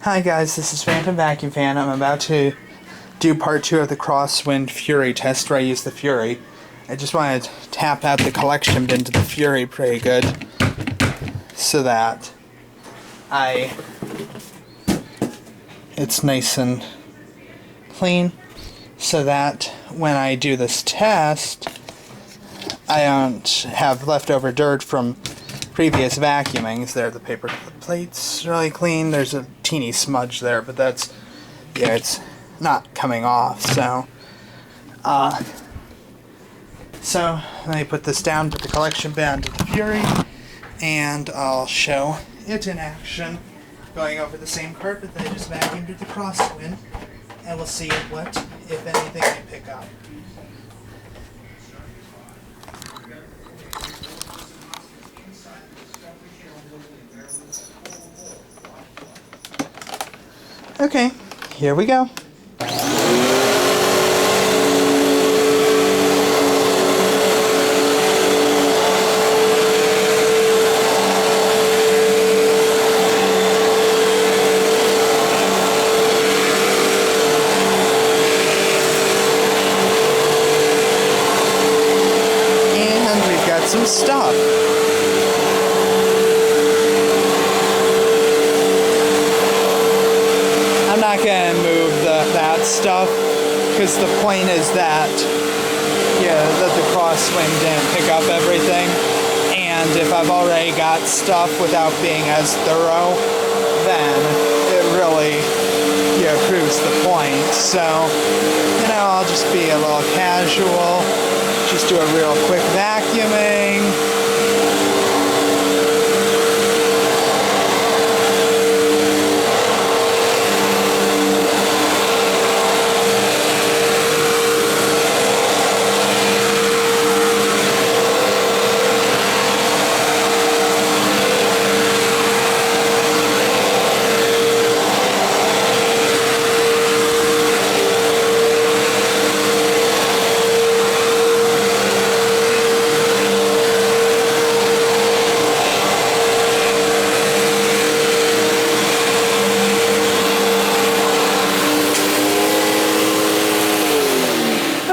Hi guys, this is Fantom Vacuum Fan. I'm about to do part 2 of the Crosswind Fury test where I use the Fury. I just want to tap out the collection bin to the Fury pretty good so that it's nice and clean, so that when I do this test I don't have leftover dirt from previous vacuumings. There, the paper plate's really clean. There's a teeny smudge there, but that's, yeah, it's not coming off. So let me put this down to the collection bin to the Fury, and I'll show it in action, going over the same carpet that I just vacuumed with the Crosswind, and we'll see what, if anything, I pick up. Okay, here we go. And we've got some stuff. I'm not going to move that stuff, because the point is that, that the Crosswind didn't pick up everything, and if I've already got stuff without being as thorough, then it really proves the point. So, I'll just be a little casual, just do a real quick vacuuming.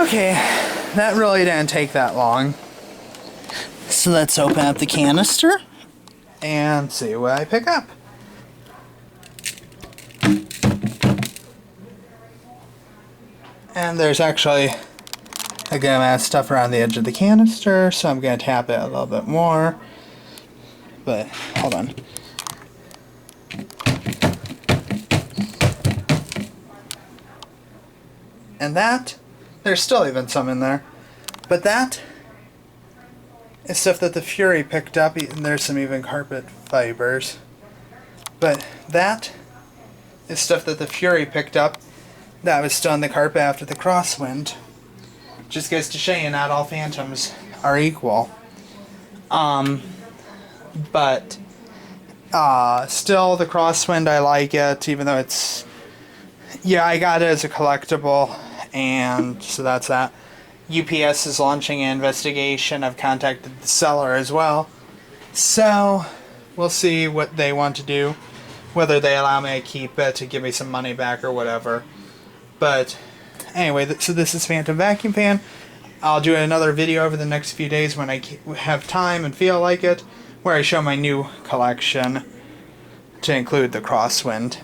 Okay, that really didn't take that long. So let's open up the canister and see what I pick up. And there's actually a good amount of stuff around the edge of the canister, so I'm going to tap it a little bit more. But, hold on. And that, there's still even some in there, but that is stuff that the Fury picked up, and there's some even carpet fibers. But that is stuff that the Fury picked up that was still on the carpet after the Crosswind. Just goes to show you not all Fantoms are equal. But still the Crosswind, I like it, even though it's, I got it as a collectible. And so that's that. UPS is launching an investigation. I've contacted the seller as well. So we'll see what they want to do. Whether they allow me to keep it, to give me some money back or whatever. But anyway, so this is Fantom Vacuum Fan. I'll do another video over the next few days when I have time and feel like it, where I show my new collection to include the Crosswind.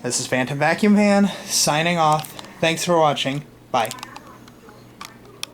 This is Fantom Vacuum Fan signing off. Thanks for watching. Bye.